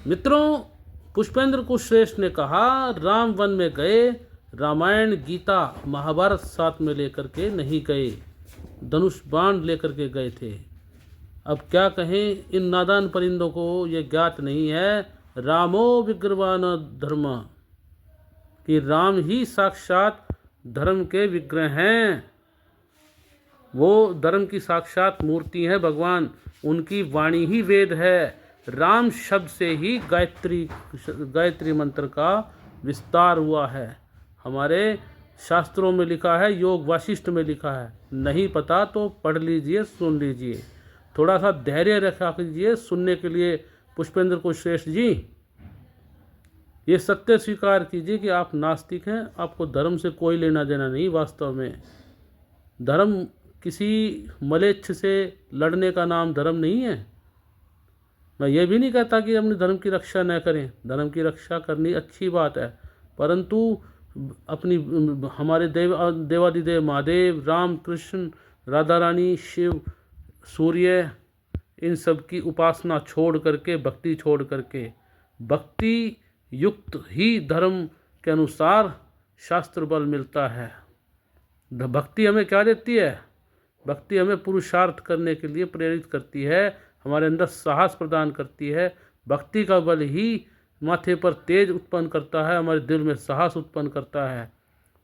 मित्रों, पुष्पेंद्र कुशश्रेष्ठ ने कहा, राम वन में गए, रामायण गीता महाभारत साथ में लेकर के नहीं गए, धनुष बाण लेकर के गए थे। अब क्या कहें, इन नादान परिंदों को ये ज्ञात नहीं है रामो विग्रहवान धर्म, कि राम ही साक्षात धर्म के विग्रह हैं। वो धर्म की साक्षात मूर्ति है भगवान, उनकी वाणी ही वेद है। राम शब्द से ही गायत्री मंत्र का विस्तार हुआ है। हमारे शास्त्रों में लिखा है, योग वाशिष्ठ में लिखा है। नहीं पता तो पढ़ लीजिए, सुन लीजिए, थोड़ा सा धैर्य रखा कीजिए सुनने के लिए। पुष्पेंद्र कुशश्रेष्ठ जी, ये सत्य स्वीकार कीजिए कि आप नास्तिक हैं, आपको धर्म से कोई लेना देना नहीं। वास्तव में धर्म किसी मलेच्छ से लड़ने का नाम धर्म नहीं है। मैं ये भी नहीं कहता कि अपने धर्म की रक्षा न करें, धर्म की रक्षा करनी अच्छी बात है, परंतु अपनी हमारे देवादिदेव महादेव, राम, कृष्ण, राधा रानी, शिव, सूर्य, इन सब की उपासना छोड़ करके, भक्ति छोड़ करके, भक्ति युक्त ही धर्म के अनुसार शास्त्र बल मिलता है। भक्ति हमें क्या देती है? भक्ति हमें पुरुषार्थ करने के लिए प्रेरित करती है, हमारे अंदर साहस प्रदान करती है। भक्ति का बल ही माथे पर तेज उत्पन्न करता है, हमारे दिल में साहस उत्पन्न करता है।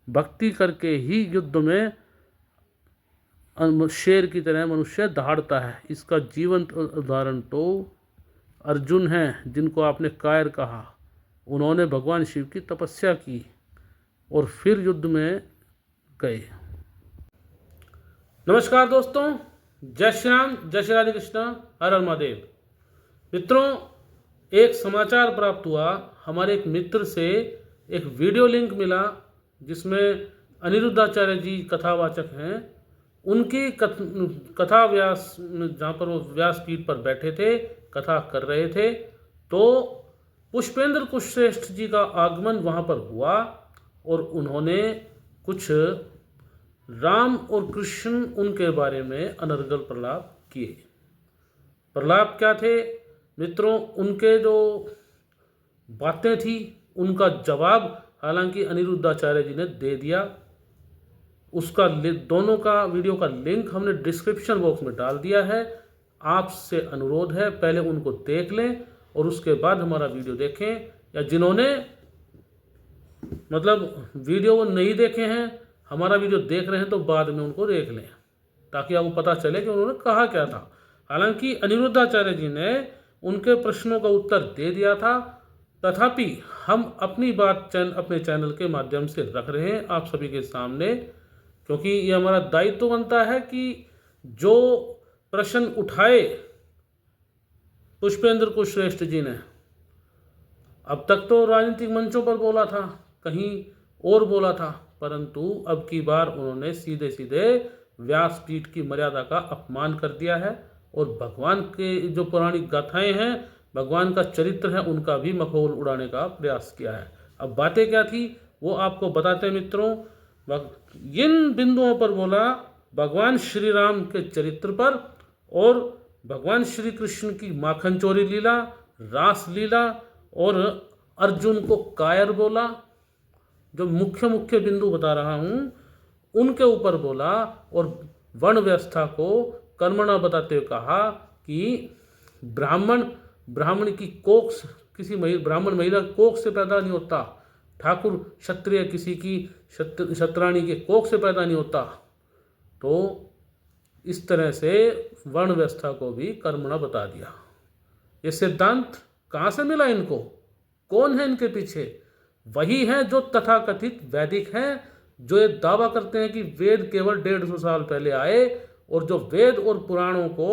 भक्ति करके ही युद्ध में शेर की तरह मनुष्य दहाड़ता है। इसका जीवंत उदाहरण तो अर्जुन हैं, जिनको आपने कायर कहा। उन्होंने भगवान शिव की तपस्या की और फिर युद्ध में गए। नमस्कार दोस्तों, जय श्री राम, जय श्री राधे कृष्णा, हर हर महादेव। मित्रों, एक समाचार प्राप्त हुआ, हमारे एक मित्र से एक वीडियो लिंक मिला जिसमें अनिरुद्धाचार्य जी कथावाचक हैं, उनकी कथा व्यास, जहाँ पर वो व्यासपीठ पर बैठे थे, कथा कर रहे थे, तो पुष्पेंद्र कुशश्रेष्ठ जी का आगमन वहाँ पर हुआ और उन्होंने कुछ राम और कृष्ण उनके बारे में अनर्गल प्रलाप किए। प्रलाप क्या थे मित्रों? उनके जो बातें थी उनका जवाब हालांकि अनिरुद्धाचार्य जी ने दे दिया। उसका दोनों का वीडियो का लिंक हमने डिस्क्रिप्शन बॉक्स में डाल दिया है। आपसे अनुरोध है, पहले उनको देख लें और उसके बाद हमारा वीडियो देखें, या जिन्होंने मतलब वीडियो वो नहीं देखे हैं, हमारा वीडियो देख रहे हैं, तो बाद में उनको देख लें ताकि आपको पता चले कि उन्होंने कहा क्या था। हालांकि अनिरुद्धाचार्य जी ने उनके प्रश्नों का उत्तर दे दिया था, तथापि हम अपनी बात अपने चैनल के माध्यम से रख रहे हैं आप सभी के सामने, क्योंकि ये हमारा दायित्व बनता है कि जो प्रश्न उठाए पुष्पेंद्र कुशश्रेष्ठ जी ने, अब तक तो राजनीतिक मंचों पर बोला था, कहीं और बोला था, परंतु अब की बार उन्होंने सीधे सीधे व्यासपीठ की मर्यादा का अपमान कर दिया है और भगवान के जो पौराणिक गाथाएं हैं, भगवान का चरित्र है, उनका भी मखौल उड़ाने का प्रयास किया है। अब बातें क्या थी वो आपको बताते हैं मित्रों। इन बिंदुओं पर बोला भगवान श्री राम के चरित्र पर और भगवान श्री कृष्ण की माखन चोरी लीला, रास लीला और अर्जुन को कायर बोला। जो मुख्य मुख्य बिंदु बता रहा हूँ उनके ऊपर बोला और वर्ण व्यवस्था को कर्मणा बताते हुए कहा कि ब्राह्मण की कोख किसी ब्राह्मण महिला कोख से पैदा नहीं होता, ठाकुर क्षत्रिय किसी की क्षत्राणी के कोख से पैदा नहीं होता। तो इस तरह से वर्ण व्यवस्था को भी कर्मणा बता दिया। ये सिद्धांत कहाँ से मिला इनको? कौन है इनके पीछे? वही हैं जो तथाकथित वैदिक हैं, जो ये दावा करते हैं कि वेद केवल 150 साल पहले आए और जो वेद और पुराणों को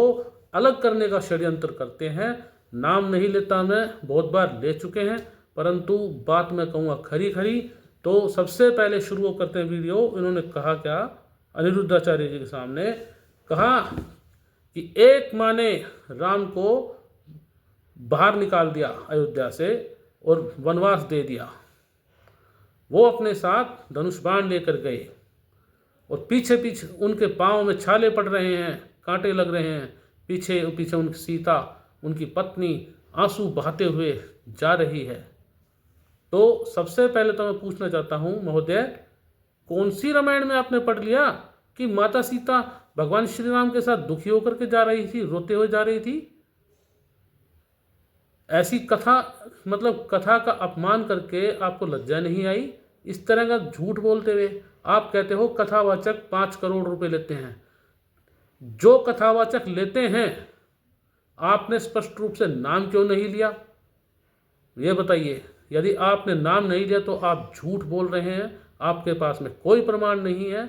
अलग करने का षड्यंत्र करते हैं। नाम नहीं लेता, मैं बहुत बार ले चुके हैं, परंतु बात मैं कहूँगा खरी खरी। तो सबसे पहले शुरू करते हैं वीडियो। इन्होंने कहा क्या? अनिरुद्धाचार्य जी के सामने कहा कि एक माँ ने राम को बाहर निकाल दिया अयोध्या से और वनवास दे दिया। वो अपने साथ धनुष बाण लेकर गए और पीछे पीछे उनके पाँव में छाले पड़ रहे हैं, कांटे लग रहे हैं, पीछे पीछे उनकी सीता, उनकी पत्नी आंसू बहाते हुए जा रही है। तो सबसे पहले तो मैं पूछना चाहता हूँ महोदय, कौन सी रामायण में आपने पढ़ लिया कि माता सीता भगवान श्री राम के साथ दुखी होकर के जा रही थी, रोते हुए जा रही थी? ऐसी कथा, मतलब कथा का अपमान करके आपको लज्जा नहीं आई? इस तरह का झूठ बोलते हुए आप कहते हो कथावाचक 5 करोड़ रुपए लेते हैं। जो कथावाचक लेते हैं आपने स्पष्ट रूप से नाम क्यों नहीं लिया, ये बताइए। यदि आपने नाम नहीं लिया तो आप झूठ बोल रहे हैं, आपके पास में कोई प्रमाण नहीं है।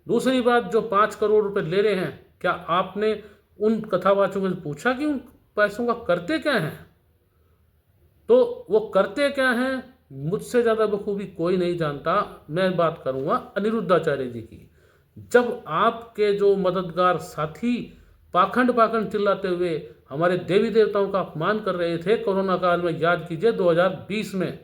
दूसरी बात, जो 5 करोड़ रुपए ले रहे हैं, क्या आपने उन कथावाचकों से पूछा कि उन पैसों का करते क्या हैं? तो वो करते क्या हैं मुझसे ज़्यादा बखूबी कोई नहीं जानता। मैं बात करूँगा अनिरुद्धाचार्य जी की। जब आपके जो मददगार साथी पाखंड पाखंड चिल्लाते हुए हमारे देवी देवताओं का अपमान कर रहे थे कोरोना काल में, याद कीजिए 2020 में,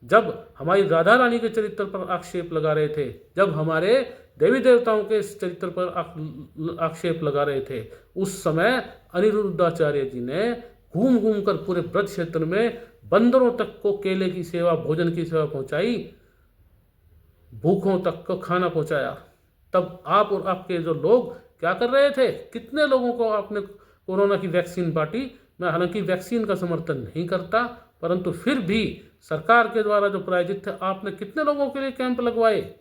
जब हमारी राधा रानी के चरित्र पर आक्षेप लगा रहे थे, जब हमारे देवी देवताओं के चरित्र पर आक्षेप लगा रहे थे, उस समय अनिरुद्धाचार्य जी ने घूम घूम कर पूरे ब्रज क्षेत्र में बंदरों तक को केले की सेवा, भोजन की सेवा पहुंचाई, भूखों तक को खाना पहुंचाया। तब आप और आपके जो लोग क्या कर रहे थे? कितने लोगों को आपने कोरोना की वैक्सीन बांटी? मैं हालांकि वैक्सीन का समर्थन नहीं करता, परंतु फिर भी सरकार के द्वारा जो प्रायोजित थे, आपने कितने लोगों के लिए कैंप लगवाए?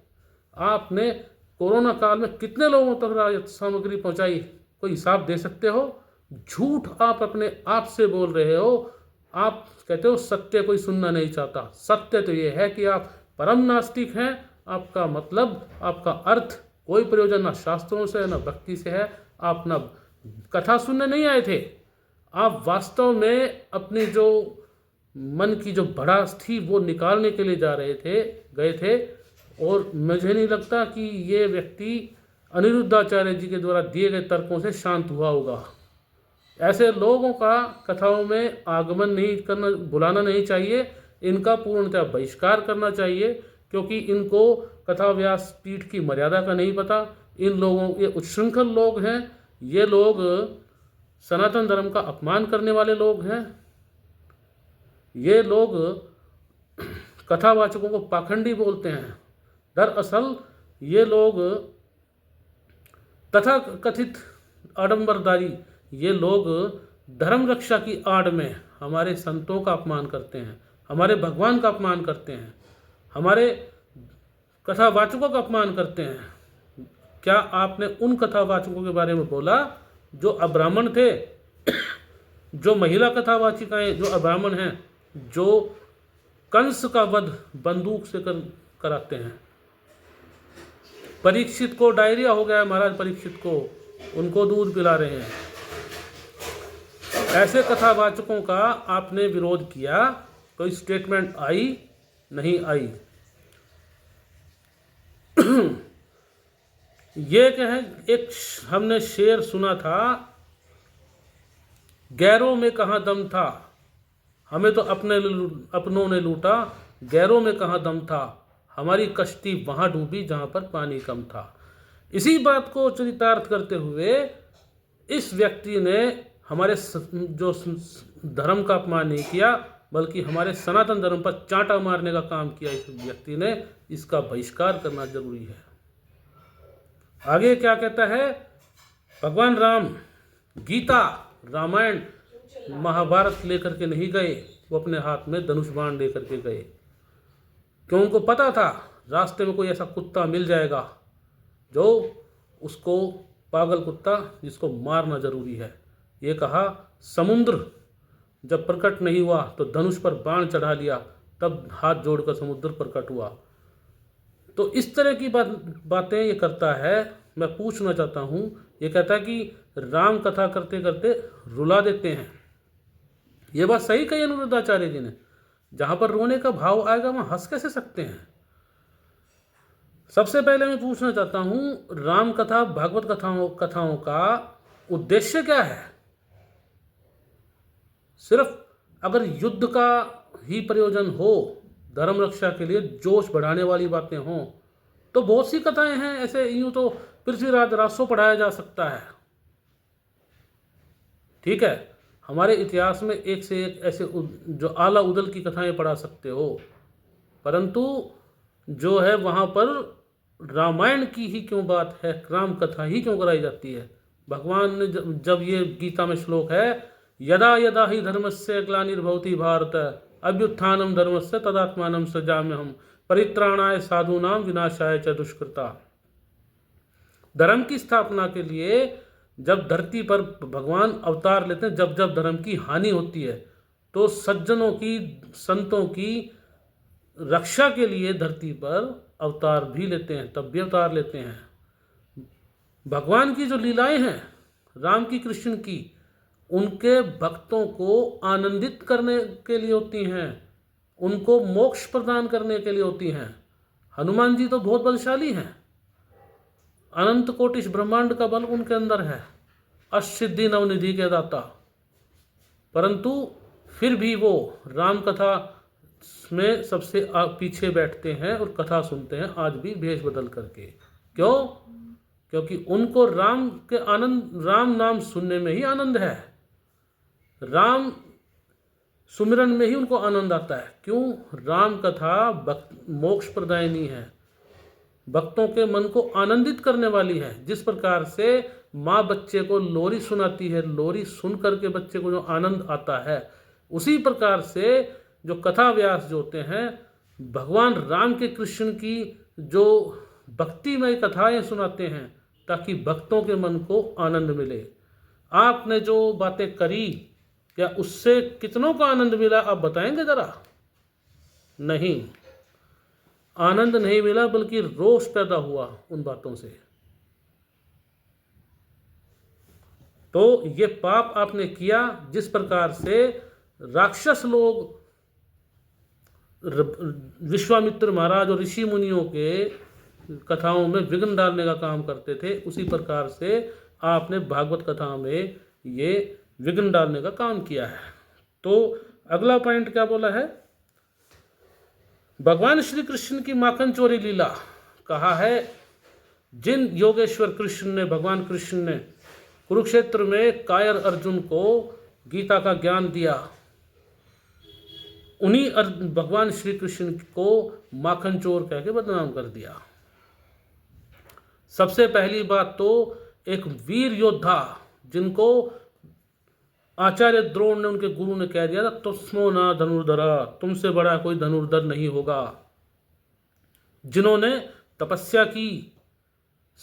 आपने कोरोना काल में कितने लोगों तक सामग्री पहुंचाई? कोई हिसाब दे सकते हो? झूठ आप अपने आप से बोल रहे हो। आप कहते हो सत्य कोई सुनना नहीं चाहता। सत्य तो ये है कि आप परम नास्तिक हैं। आपका मतलब, आपका अर्थ कोई प्रयोजन ना शास्त्रों से ना भक्ति से है। आप ना कथा सुनने नहीं आए थे, आप वास्तव में अपनी जो मन की जो भड़ास थी वो निकालने के लिए गए थे। और मुझे नहीं लगता कि ये व्यक्ति अनिरुद्धाचार्य जी के द्वारा दिए गए तर्कों से शांत हुआ होगा। ऐसे लोगों का कथाओं में आगमन नहीं करना, बुलाना नहीं चाहिए। इनका पूर्णतः बहिष्कार करना चाहिए, क्योंकि इनको कथा व्यास पीठ की मर्यादा का नहीं पता। इन लोगों, ये उच्छृंखल लोग हैं, ये लोग सनातन धर्म का अपमान करने वाले लोग हैं। ये लोग कथावाचकों को पाखंडी बोलते हैं। दरअसल ये लोग तथा कथित आडंबरदारी, ये लोग धर्म रक्षा की आड़ में हमारे संतों का अपमान करते हैं, हमारे भगवान का अपमान करते हैं, हमारे कथावाचकों का अपमान करते हैं। क्या आपने उन कथावाचकों के बारे में बोला जो अब्राह्मण थे, जो महिला कथावाचिकाएं जो अब्राह्मण हैं, जो कंस का वध बंदूक से कराते हैं? परीक्षित को डायरिया हो गया, महाराज परीक्षित को, उनको दूध पिला रहे हैं। ऐसे कथावाचकों का आपने विरोध किया, कोई स्टेटमेंट आई नहीं आई। ये कहें, एक हमने शेर सुना था, गैरों में कहाँ दम था, हमें तो अपनों ने लूटा, गैरों में कहाँ दम था, हमारी कश्ती वहाँ डूबी जहाँ पर पानी कम था। इसी बात को चरितार्थ करते हुए इस व्यक्ति ने हमारे जो धर्म का अपमान नहीं किया, बल्कि हमारे सनातन धर्म पर चांटा मारने का काम किया इस व्यक्ति ने। इसका बहिष्कार करना जरूरी है। आगे क्या कहता है? भगवान राम गीता, रामायण, महाभारत लेकर के नहीं गए, वो अपने हाथ में धनुष बाण लेकर के गए। क्यों? उनको पता था रास्ते में कोई ऐसा कुत्ता मिल जाएगा जो उसको, पागल कुत्ता, जिसको मारना जरूरी है। ये कहा, समुद्र जब प्रकट नहीं हुआ तो धनुष पर बाण चढ़ा लिया, तब हाथ जोड़कर समुद्र प्रकट हुआ। तो इस तरह की बातें ये करता है। मैं पूछना चाहता हूँ, ये कहता है कि राम कथा करते करते रुला देते हैं। ये बात सही कही अनिरुद्धाचार्य जी ने। जहाँ पर रोने का भाव आएगा वहाँ हंस कैसे सकते हैं? सबसे पहले मैं पूछना चाहता हूँ, राम कथा, भागवत कथाओं का उद्देश्य क्या है? सिर्फ अगर युद्ध का ही प्रयोजन हो, धर्म रक्षा के लिए जोश बढ़ाने वाली बातें हों, तो बहुत सी कथाएं हैं ऐसे। यूं तो पृथ्वीराज रासो पढ़ाया जा सकता है, ठीक है, हमारे इतिहास में एक से एक ऐसे जो आला उदल की कथाएं पढ़ा सकते हो, परंतु जो है वहाँ पर रामायण की ही क्यों बात है, राम कथा ही क्यों कराई जाती है। भगवान ने जब ये गीता में श्लोक है, यदा यदा ही धर्मस्य ग्लानिर्भवति भारत अभ्युत्थानम धर्मस्य तदात्मानं सृजाम्यहम् परित्राणाय साधूनां विनाशाय च दुष्कृता। धर्म की स्थापना के लिए जब धरती पर भगवान अवतार लेते हैं, जब जब धर्म की हानि होती है तो सज्जनों की, संतों की रक्षा के लिए धरती पर अवतार भी लेते हैं, तब भी अवतार लेते हैं। भगवान की जो लीलाएं हैं राम की, कृष्ण की, उनके भक्तों को आनंदित करने के लिए होती हैं, उनको मोक्ष प्रदान करने के लिए होती हैं। हनुमान जी तो बहुत बलशाली हैं, अनंत कोटिश ब्रह्मांड का बल उनके अंदर है, अष्टसिद्धि नवनिधि के दाता, परंतु फिर भी वो राम कथा में सबसे पीछे बैठते हैं और कथा सुनते हैं, आज भी भेष बदल करके। क्यों? क्योंकि उनको राम के आनंद, राम नाम सुनने में ही आनंद है, राम सुमिरन में ही उनको आनंद आता है। क्यों? राम कथा मोक्ष प्रदायिनी है, भक्तों के मन को आनंदित करने वाली है। जिस प्रकार से माँ बच्चे को लोरी सुनाती है, लोरी सुन करके बच्चे को जो आनंद आता है, उसी प्रकार से जो कथा व्यास जो होते हैं, भगवान राम के, कृष्ण की जो भक्तिमय कथाएं सुनाते हैं ताकि भक्तों के मन को आनंद मिले। आपने जो बातें करी, क्या उससे कितनों को आनंद मिला आप बताएंगे जरा? नहीं, आनंद नहीं मिला, बल्कि रोष पैदा हुआ उन बातों से। तो ये पाप आपने किया। जिस प्रकार से राक्षस लोग विश्वामित्र महाराज और ऋषि मुनियों के कथाओं में विघ्न डालने का काम करते थे, उसी प्रकार से आपने भागवत कथा में ये विघ्न डालने का काम किया है। तो अगला पॉइंट क्या बोला है? भगवान श्री कृष्ण की माखन चोरी लीला। कहा है जिन योगेश्वर कृष्ण ने, भगवान कृष्ण ने कुरुक्षेत्र में कायर अर्जुन को गीता का ज्ञान दिया, उन्हीं भगवान श्री कृष्ण को माखन चोर कह के बदनाम कर दिया। सबसे पहली बात तो एक वीर योद्धा जिनको आचार्य द्रोण ने, उनके गुरु ने कह दिया था, तुस्मो ना धनुर्धरा, तुमसे बड़ा कोई धनुर्धर नहीं होगा, जिन्होंने तपस्या की,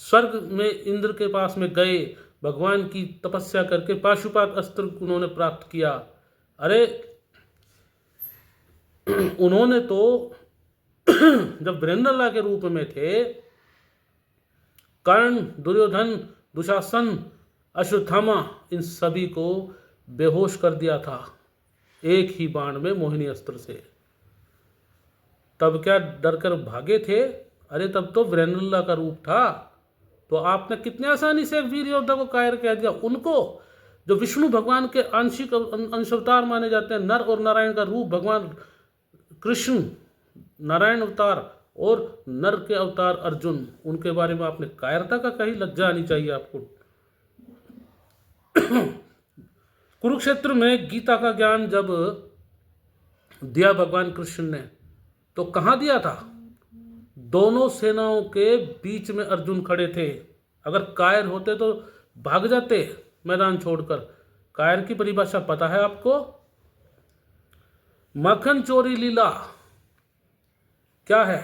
स्वर्ग में इंद्र के पास में गए, भगवान की तपस्या करके पाशुपात अस्त्र उन्होंने प्राप्त किया। अरे उन्होंने तो जब वीरेंद्रला के रूप में थे, कर्ण, दुर्योधन, दुशासन, अश्वत्थामा, इन सभी को बेहोश कर दिया था एक ही बाण में, मोहिनी अस्त्र से। तब क्या डरकर भागे थे? अरे तब तो वीरेंद्रला का रूप था। तो आपने कितने आसानी से एक वीर योद्धा को कायर कह दिया। उनको जो विष्णु भगवान के आंशिक अंशावतार माने जाते हैं, नर और नारायण का रूप, भगवान कृष्ण नारायण अवतार और नर के अवतार अर्जुन, उनके बारे में आपने कायरता का कहीं लज्जा आनी चाहिए आपको। कुरुक्षेत्र में गीता का ज्ञान जब दिया भगवान कृष्ण ने, तो कहाँ दिया था? दोनों सेनाओं के बीच में अर्जुन खड़े थे। अगर कायर होते तो भाग जाते मैदान छोड़कर। कायर की परिभाषा पता है आपको? माखन चोरी लीला क्या है?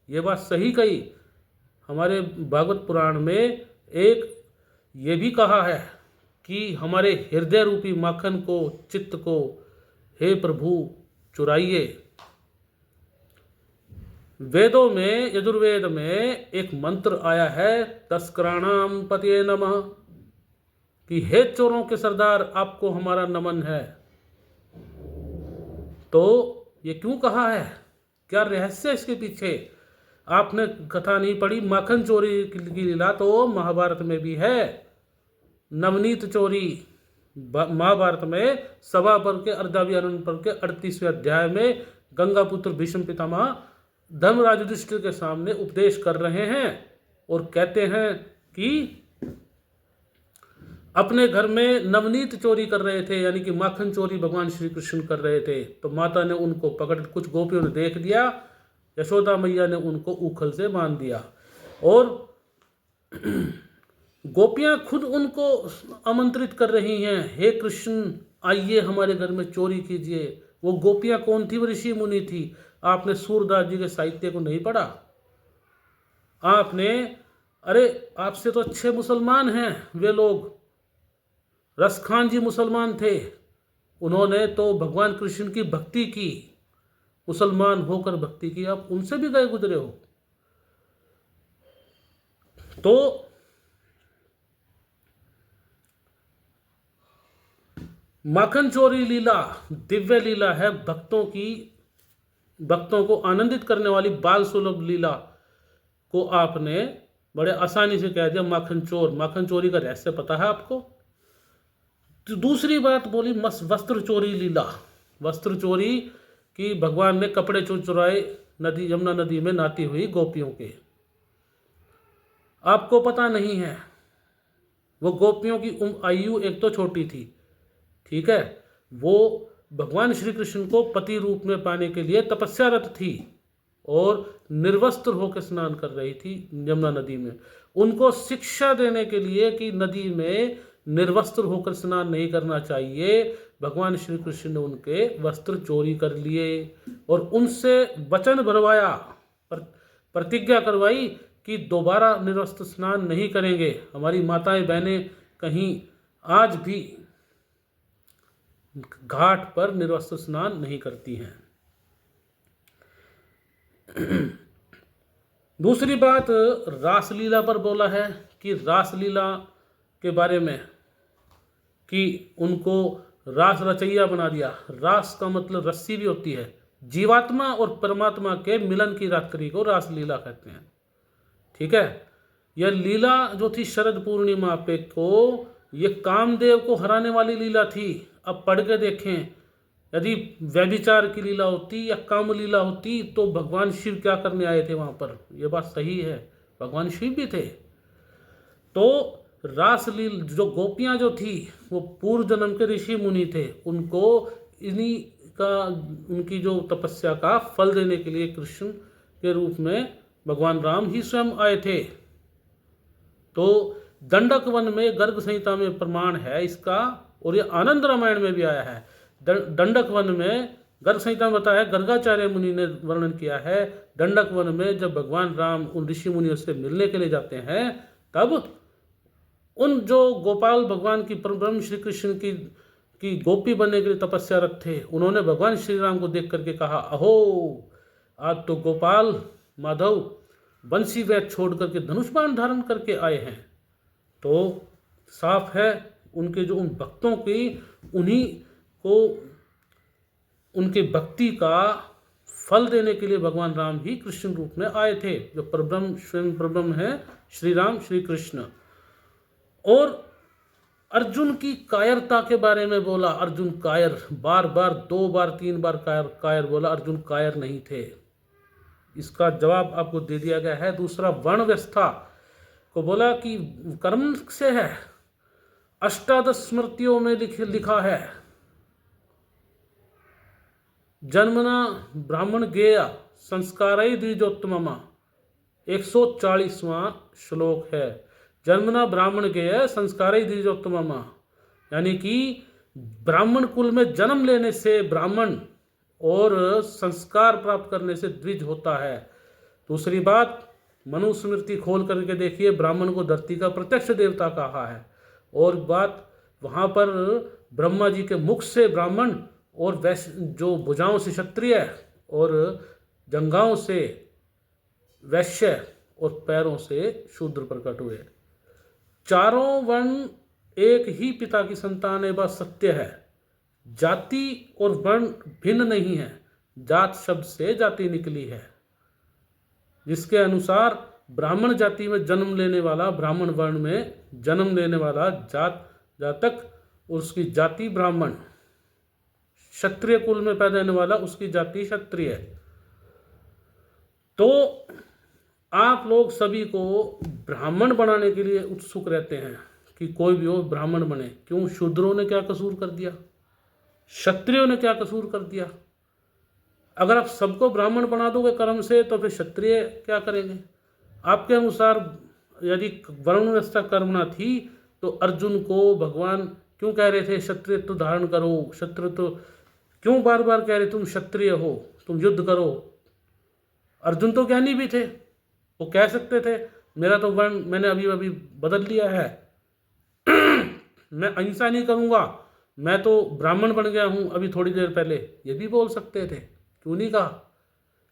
ये बात सही कही। हमारे भागवत पुराण में एक ये भी कहा है कि हमारे हृदय रूपी माखन को, चित्त को, हे प्रभु चुराइए। वेदों में, यजुर्वेद में एक मंत्र आया है, तस्कराणाम पतये नमः, कि हे चोरों के सरदार, आपको हमारा नमन है। तो ये क्यों कहा है? क्या रहस्य इसके पीछे? आपने कथा नहीं पढ़ी। माखन चोरी की लीला तो महाभारत में भी है। नवनीत चोरी महाभारत में सभा पर्व के, अर्धाभियान पर्व के 38वें अध्याय में गंगापुत्र भीष्म पितामह धर्मराज युधिष्ठिर के सामने उपदेश कर रहे हैं और कहते हैं कि अपने घर में नवनीत चोरी कर रहे थे, यानी कि माखन चोरी भगवान श्री कृष्ण कर रहे थे। तो माता ने उनको पकड़, कुछ गोपियों ने देख लिया, यशोदा मैया ने उनको उखल से बांध दिया और गोपियां खुद उनको आमंत्रित कर रही हैं, हे कृष्ण आइए हमारे घर में चोरी कीजिए। वो गोपियां कौन थी? वो ऋषि मुनि थी। आपने सूरदास जी के साहित्य को नहीं पढ़ा? आपने, अरे आपसे तो अच्छे मुसलमान हैं वे लोग। रसखान जी मुसलमान थे, उन्होंने तो भगवान कृष्ण की भक्ति की, मुसलमान होकर भक्ति की, आप उनसे भी गए गुजरे हो। तो माखन चोरी लीला दिव्य लीला है, भक्तों को आनंदित करने वाली बाल सुलभ लीला को आपने बड़े आसानी से कह दिया माखन चोर। माखन चोरी का रहस्य पता है आपको? तो दूसरी बात बोली वस्त्र चोरी लीला। वस्त्र चोरी कि भगवान ने कपड़े चुराए नदी, यमुना नदी में नहाती हुई गोपियों के। आपको पता नहीं है, वो गोपियों की आयु एक तो छोटी थी, ठीक है, वो भगवान श्री कृष्ण को पति रूप में पाने के लिए तपस्यारत थी और निर्वस्त्र होकर स्नान कर रही थी यमुना नदी में। उनको शिक्षा देने के लिए कि नदी में निर्वस्त्र होकर स्नान नहीं करना चाहिए, भगवान श्री कृष्ण ने उनके वस्त्र चोरी कर लिए और उनसे वचन भरवाया, प्रतिज्ञा करवाई कि दोबारा निर्वस्त्र स्नान नहीं करेंगे। हमारी माताएं बहनें कहीं आज भी घाट पर निर्वस्त्र स्नान नहीं करती हैं। दूसरी बात रासलीला पर बोला है कि रासलीला के बारे में कि उनको रास रचैया बना दिया। रास का मतलब रस्सी भी होती है। जीवात्मा और परमात्मा के मिलन की रात्रि को रासलीला कहते हैं, ठीक है। यह लीला जो थी शरद पूर्णिमा पे को, ये कामदेव को हराने वाली लीला थी। अब पढ़ के देखें, यदि व्यभिचार की लीला होती या काम लीला होती तो भगवान शिव क्या करने आए थे वहां पर? यह बात सही है, भगवान शिव भी थे। तो रासलीला जो गोपियां जो थी वो पूर्व जन्म के ऋषि मुनि थे, उनको इन्हीं का, उनकी जो तपस्या का फल देने के लिए कृष्ण के रूप में भगवान राम ही स्वयं आए थे। तो दंडक वन में गर्ग संहिता में प्रमाण है इसका, और ये आनंद रामायण में भी आया है। दंडक वन में गर्ग संहिता में बताया, गर्गाचार्य मुनि ने वर्णन किया है, दंडक वन में जब भगवान राम उन ऋषि मुनियों से मिलने के लिए जाते हैं, तब उन जो गोपाल भगवान की परब्रह्म श्री कृष्ण की गोपी बनने के लिए तपस्यारत थे, उन्होंने भगवान श्री राम को देख करके कहा, अहो आज तो गोपाल माधव बंसी वैद छोड़ करके धनुष बाण धारण करके आए हैं। तो साफ है उनके जो उन भक्तों की, उन्हीं को उनके भक्ति का फल देने के लिए भगवान राम ही कृष्ण रूप में आए थे, जो परब्रह्म स्वयं परब्रह्म है श्री राम श्री कृष्ण। और अर्जुन की कायरता के बारे में बोला, अर्जुन कायर, बार बार 2 बार 3 बार कायर बोला, अर्जुन कायर नहीं थे। इसका जवाब आपको दे दिया गया है। दूसरा वर्ण व्यवस्था को बोला कि कर्म से है, अष्टादश स्मृतियों में लिखा है, जन्मना ब्राह्मण गेय संस्कारै द्विजोत्तमा, 140वां श्लोक है। जन्मना ब्राह्मण गेय संस्कारै द्विजोत्तमा, यानी कि ब्राह्मण कुल में जन्म लेने से ब्राह्मण और संस्कार प्राप्त करने से द्विज होता है। दूसरी बात, मनुस्मृति खोल करके देखिए, ब्राह्मण को धरती का प्रत्यक्ष देवता कहा है। और बात वहाँ पर ब्रह्मा जी के मुख से ब्राह्मण और वैश्य, जो भुजाओं से क्षत्रिय और जंघाओं से वैश्य और पैरों से शूद्र प्रकट हुए। चारों वर्ण एक ही पिता की संतान है, बात सत्य है। जाति और वर्ण भिन्न नहीं है, जात शब्द से जाति निकली है, जिसके अनुसार ब्राह्मण जाति में जन्म लेने वाला, ब्राह्मण वर्ण में जन्म लेने वाला जातक, उसकी जाति ब्राह्मण, क्षत्रिय कुल में पैदा होने वाला उसकी जाति क्षत्रिय। तो आप लोग सभी को ब्राह्मण बनाने के लिए उत्सुक रहते हैं, कि कोई भी हो ब्राह्मण बने। क्यों? शूद्रों ने क्या कसूर कर दिया? क्षत्रियों ने क्या कसूर कर दिया? अगर आप सबको ब्राह्मण बना दोगे कर्म से तो फिर क्षत्रिय क्या करेंगे? आपके अनुसार यदि वर्ण व्यवस्था कर्मणा थी तो अर्जुन को भगवान क्यों कह रहे थे क्षत्रियत्व धारण करो, क्षत्रियत्व क्यों बार बार कह रहे तुम क्षत्रिय हो, तुम युद्ध करो? अर्जुन तो ज्ञानी भी थे, वो कह सकते थे मेरा तो वर्ण मैंने अभी अभी बदल लिया है, मैं अहिंसा नहीं करूँगा, मैं तो ब्राह्मण बन गया हूँ अभी थोड़ी देर पहले, ये भी बोल सकते थे। क्यों नहीं कहा?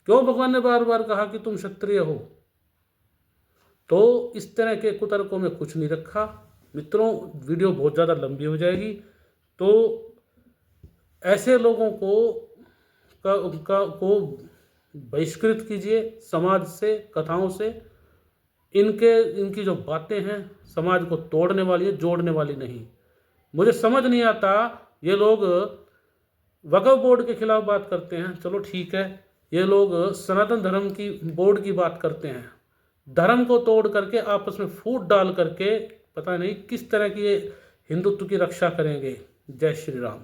क्यों भगवान ने बार बार कहा कि तुम क्षत्रिय हो? तो इस तरह के कुतर्कों में कुछ नहीं रखा। मित्रों, वीडियो बहुत ज़्यादा लंबी हो जाएगी, तो ऐसे लोगों को बहिष्कृत कीजिए समाज से, कथाओं से। इनकी जो बातें हैं समाज को तोड़ने वाली है, जोड़ने वाली नहीं। मुझे समझ नहीं आता, ये लोग वक्फ बोर्ड के खिलाफ बात करते हैं, चलो ठीक है, ये लोग सनातन धर्म की बोर्ड की बात करते हैं, धर्म को तोड़ करके आपस में फूट डाल करके पता नहीं किस तरह की ये हिंदुत्व की रक्षा करेंगे। जय श्री राम।